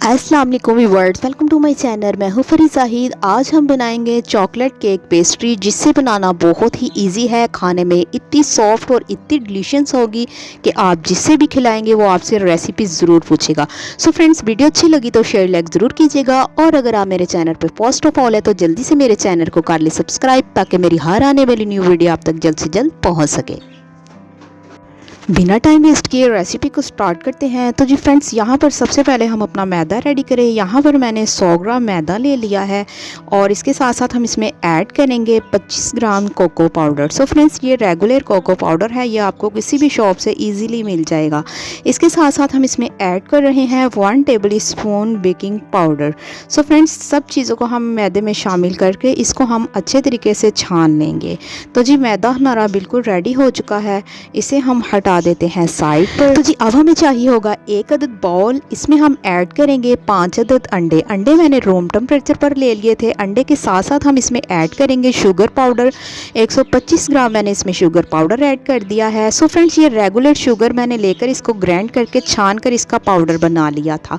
अस्सलाम वालेकुम viewers, welcome to my channel. मैं हूं फरी जाहिद। आज हम बनाएंगे चॉकलेट केक पेस्ट्री, जिससे बनाना बहुत ही इजी है। खाने में इतनी सॉफ्ट और इतनी डिलीशियस होगी कि आप जिससे भी खिलाएंगे वो आपसे रेसिपी ज़रूर पूछेगा। सो फ्रेंड्स, वीडियो अच्छी लगी तो शेयर लाइक ज़रूर कीजिएगा, और अगर आप मेरे चैनल पर फर्स्ट ऑफ ऑल है तो जल्दी से मेरे चैनल को कर ले सब्सक्राइब, ताकि मेरी हर आने वाली न्यू वीडियो आप तक जल्द से जल्द पहुँच सके। बिना टाइम वेस्ट किए रेसिपी को स्टार्ट करते हैं। तो जी फ्रेंड्स, यहाँ पर सबसे पहले हम अपना मैदा रेडी करें। यहाँ पर मैंने 100 ग्राम मैदा ले लिया है, और इसके साथ साथ हम इसमें ऐड करेंगे 25 ग्राम कोको पाउडर। सो फ्रेंड्स, ये रेगुलर कोको पाउडर है, ये आपको किसी भी शॉप से इजीली मिल जाएगा। इसके साथ साथ हम इसमें ऐड कर रहे हैं 1 table spoon baking powder. So friends, सब चीज़ों को हम मैदे में शामिल करके इसको हम अच्छे तरीके से छान लेंगे। तो जी मैदा हमारा बिल्कुल रेडी हो चुका है, इसे हम हटा देते हैं साइड पर। तो जी अब हमें चाहिए होगा 1 अदद बाउल। इसमें हम ऐड करेंगे 5 अदद अंडे। अंडे मैंने रूम टेम्परेचर पर ले लिए थे। अंडे के साथ साथ हम इसमें ऐड करेंगे शुगर पाउडर। 125 ग्राम मैंने इसमें शुगर पाउडर ऐड कर दिया है। सो फ्रेंड्स, ये रेगुलर शुगर मैंने लेकर इसको ग्राइंड करके छान कर इसका पाउडर बना लिया था।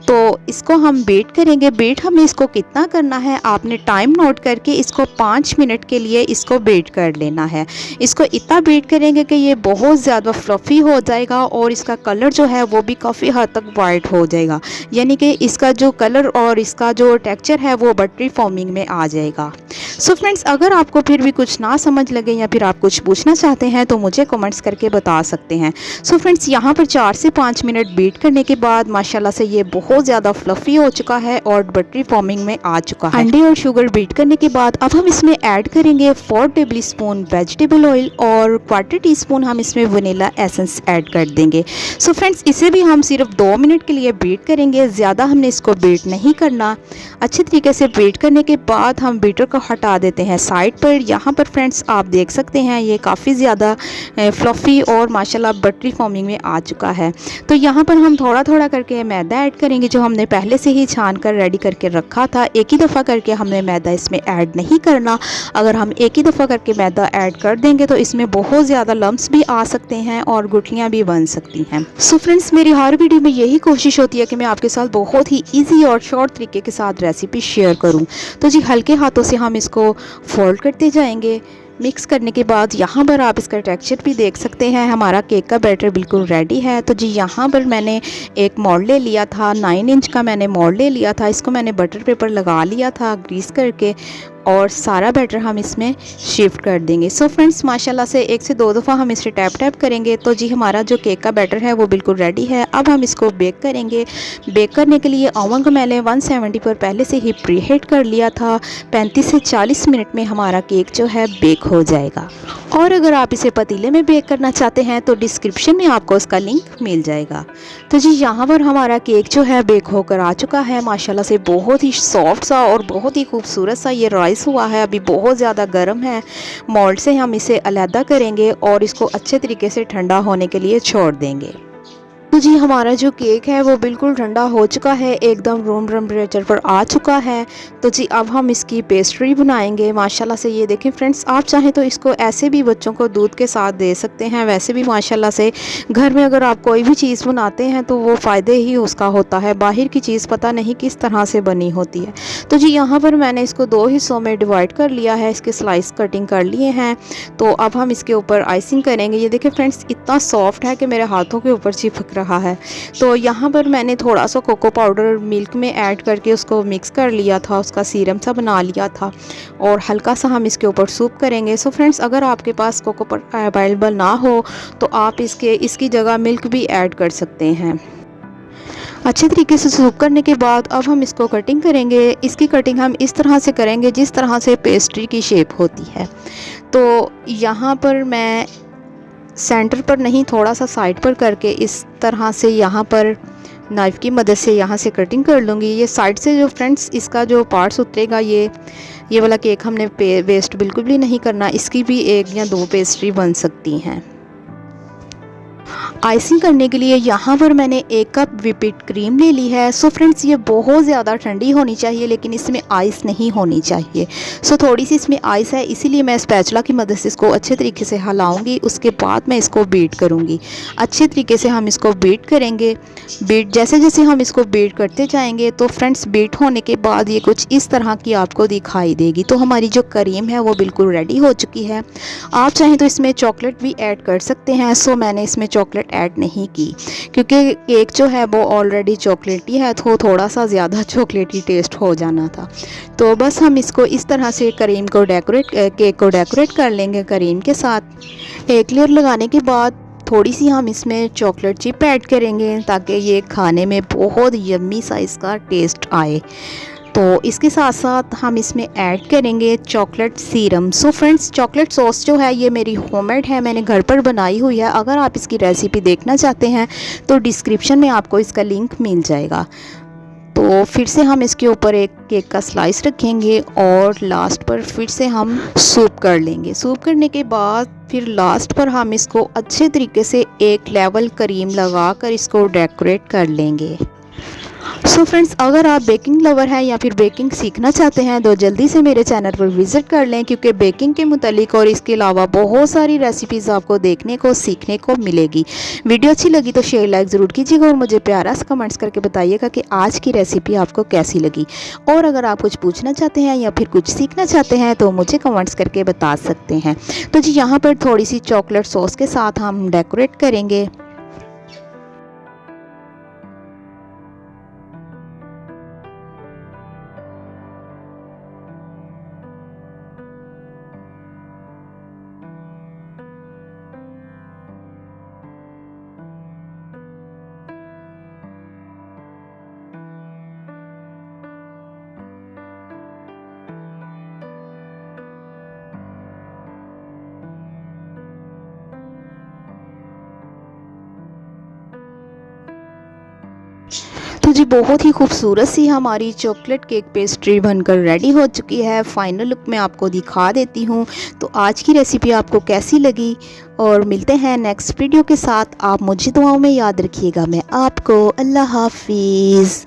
तो इसको हम बीट करेंगे। बीट हमें इसको कितना करना है, आपने टाइम नोट करके इसको 5 मिनट के लिए इसको बीट कर लेना है। इसको इतना बीट करेंगे कि ये बहुत ज़्यादा फ्लफ़ी हो जाएगा, और इसका कलर जो है वो भी काफ़ी हद तक वाइट हो जाएगा, यानी कि इसका जो कलर और इसका जो टेक्सचर है वो बटरी फॉर्मिंग में आ जाएगा। सो फ्रेंड्स, अगर आपको फिर भी कुछ ना समझ लगे या फिर आप कुछ पूछना चाहते हैं तो मुझे कमेंट्स करके बता सकते हैं। सो फ्रेंड्स, यहाँ पर 4 से 5 मिनट बीट करने के बाद माशाल्लाह से ये बहुत ज़्यादा फ्लफ़ी हो चुका है और बटरी फॉर्मिंग में आ चुका है। अंडे और शुगर बीट करने के बाद अब हम इसमें ऐड करेंगे 4 टेबल स्पून वेजिटेबल ऑयल, और 1/4 टीस्पून हम इसमें वनीला एसेंस ऐड कर देंगे। सो फ्रेंड्स, इसे भी हम सिर्फ 2 मिनट के लिए बीट करेंगे, ज़्यादा हमने इसको बीट नहीं करना। अच्छे तरीके से बीट करने के बाद हम बीटर को हटा देते हैं साइड पर। यहाँ पर फ्रेंड्स आप देख सकते हैं ये काफ़ी ज़्यादा फ्लफ़ी और माशाल्लाह बटरी फॉर्मिंग में आ चुका है। तो यहाँ पर हम थोड़ा थोड़ा करके मैदा ऐड करेंगे, जो हमने पहले से ही छान कर रेडी करके रखा था। एक ही दफ़ा करके हमने मैदा इसमें ऐड नहीं करना। अगर हम एक ही दफ़ा करके मैदा ऐड कर देंगे तो इसमें बहुत ज़्यादा लम्स भी आ सकते हैं और गुठलियाँ भी बन सकती हैं। सो फ्रेंड्स, मेरी हर वीडियो में यही कोशिश होती है कि मैं आपके साथ बहुत ही ईजी और शॉर्ट तरीके के साथ रेसिपी शेयर करूँ। तो जी हल्के हाथों से हम इसको फोल्ड करते जाएंगे। मिक्स करने के बाद यहाँ पर आप इसका टेक्सचर भी देख सकते हैं। हमारा केक का बैटर बिल्कुल रेडी है। तो जी यहाँ पर मैंने एक मोल्ड ले लिया था, 9 इंच का मैंने मोल्ड ले लिया था। इसको मैंने बटर पेपर लगा लिया था ग्रीस करके, और सारा बैटर हम इसमें शिफ्ट कर देंगे। सो फ्रेंड्स, माशाल्लाह से 1 से 2 दफ़ा हम इसे टैप टैप करेंगे। तो जी हमारा जो केक का बैटर है वो बिल्कुल रेडी है। अब हम इसको बेक करेंगे। बेक करने के लिए ओवन को मैंने 170 पर पहले से ही प्री हीट कर लिया था। 35 से 40 मिनट में हमारा केक जो है बेक हो जाएगा। और अगर आप इसे पतीले में बेक करना चाहते हैं तो डिस्क्रिप्शन में आपको उसका लिंक मिल जाएगा। तो जी यहाँ पर हमारा केक जो है बेक होकर आ चुका है। माशाल्लाह से बहुत ही सॉफ्ट सा और बहुत ही खूबसूरत सा ये राइस हुआ है। अभी बहुत ज़्यादा गर्म है। मोल्ड से हम इसे अलहदा करेंगे और इसको अच्छे तरीके से ठंडा होने के लिए छोड़ देंगे। तो जी हमारा जो केक है वो बिल्कुल ठंडा हो चुका है, एकदम रूम टेम्परेचर पर आ चुका है। तो जी अब हम इसकी पेस्ट्री बनाएंगे। माशाल्लाह से ये देखें फ्रेंड्स, आप चाहें तो इसको ऐसे भी बच्चों को दूध के साथ दे सकते हैं। वैसे भी माशाल्लाह से घर में अगर आप कोई भी चीज़ बनाते हैं तो वो फ़ायदे ही उसका होता है। बाहर की चीज़ पता नहीं किस तरह से बनी होती है। तो जी यहाँ पर मैंने इसको 2 हिस्सों में डिवाइड कर लिया है, इसके स्लाइस कटिंग कर लिए हैं। तो अब हम इसके ऊपर आइसिंग करेंगे। ये देखें फ्रेंड्स, इतना सॉफ्ट है कि मेरे हाथों के ऊपर चिपक रहा है। तो यहाँ पर मैंने थोड़ा सा कोको पाउडर मिल्क में ऐड करके उसको मिक्स कर लिया था, उसका सीरम सा बना लिया था, और हल्का सा हम इसके ऊपर सूप करेंगे। सो फ्रेंड्स, अगर आपके पास कोको पाउडर अवेलेबल ना हो तो आप इसकी जगह मिल्क भी ऐड कर सकते हैं। अच्छे तरीके से सूप करने के बाद अब हम इसको कटिंग करेंगे। इसकी कटिंग हम इस तरह से करेंगे जिस तरह से पेस्ट्री की शेप होती है। तो यहाँ पर मैं सेंटर पर नहीं, थोड़ा सा साइड पर करके इस तरह से यहाँ पर नाइफ़ की मदद से यहाँ से कटिंग कर लूँगी। ये साइड से जो फ्रेंड्स इसका जो पार्ट्स उतरेगा, ये वाला केक हमने वेस्ट बिल्कुल भी नहीं करना। इसकी भी 1 या 2 पेस्ट्री बन सकती हैं। आइसिंग करने के लिए यहाँ पर मैंने 1 कप व्हिप्ड क्रीम ले ली है। सो फ्रेंड्स, ये बहुत ज़्यादा ठंडी होनी चाहिए लेकिन इसमें आइस नहीं होनी चाहिए। सो थोड़ी सी इसमें आइस है, इसीलिए मैं स्पैचुला की मदद से इसको अच्छे तरीके से हिलाऊंगी। उसके बाद मैं इसको बीट करूँगी। अच्छे तरीके से हम इसको बीट करेंगे। बीट जैसे जैसे हम इसको बीट करते जाएंगे तो फ्रेंड्स, बीट होने के बाद ये कुछ इस तरह की आपको दिखाई देगी। तो हमारी जो क्रीम है वो बिल्कुल रेडी हो चुकी है। आप चाहें तो इसमें चॉकलेट भी ऐड कर सकते हैं। सो मैंने इसमें चॉकलेट ऐड नहीं की क्योंकि केक जो है वो ऑलरेडी चॉकलेटी है, तो थोड़ा सा ज़्यादा चॉकलेटी टेस्ट हो जाना था। तो बस हम इसको इस तरह से केक को डेकोरेट कर लेंगे क्रीम के साथ। एक लेयर लगाने के बाद थोड़ी सी हम इसमें चॉकलेट चिप ऐड करेंगे ताकि ये खाने में बहुत यम्मी सा इसका टेस्ट आए। तो इसके साथ साथ हम इसमें ऐड करेंगे chocolate serum. So friends, chocolate sauce जो है ये मेरी होममेड है, मैंने घर पर बनाई हुई है। अगर आप इसकी रेसिपी देखना चाहते हैं तो डिस्क्रिप्शन में आपको इसका लिंक मिल जाएगा। तो फिर से हम इसके ऊपर एक केक का स्लाइस रखेंगे और लास्ट पर फिर से हम सूप कर लेंगे। सूप करने के बाद फिर लास्ट पर हम इसको अच्छे तरीके से एक लेवल क्रीम लगाकर इसको डेकोरेट कर लेंगे। सो फ्रेंड्स, अगर आप बेकिंग लवर हैं या फिर बेकिंग सीखना चाहते हैं तो जल्दी से मेरे चैनल पर विज़िट कर लें, क्योंकि बेकिंग के मुतालिक और इसके अलावा बहुत सारी रेसिपीज़ आपको देखने को सीखने को मिलेगी। वीडियो अच्छी लगी तो शेयर लाइक ज़रूर कीजिएगा और मुझे प्यारा सा कमेंट्स करके बताइएगा कि आज की रेसिपी आपको कैसी लगी। और अगर आप कुछ पूछना चाहते हैं या फिर कुछ सीखना चाहते हैं तो मुझे कमेंट्स करके बता सकते हैं। तो जी, यहाँ पर थोड़ी सी चॉकलेट सॉस के साथ हम डेकोरेट करेंगे। तो जी, बहुत ही खूबसूरत सी हमारी चॉकलेट केक पेस्ट्री बनकर रेडी हो चुकी है। फाइनल लुक मैं आपको दिखा देती हूँ। तो आज की रेसिपी आपको कैसी लगी, और मिलते हैं नेक्स्ट वीडियो के साथ। आप मुझे दुआओं में याद रखिएगा। मैं आपको अल्लाह हाफिज़।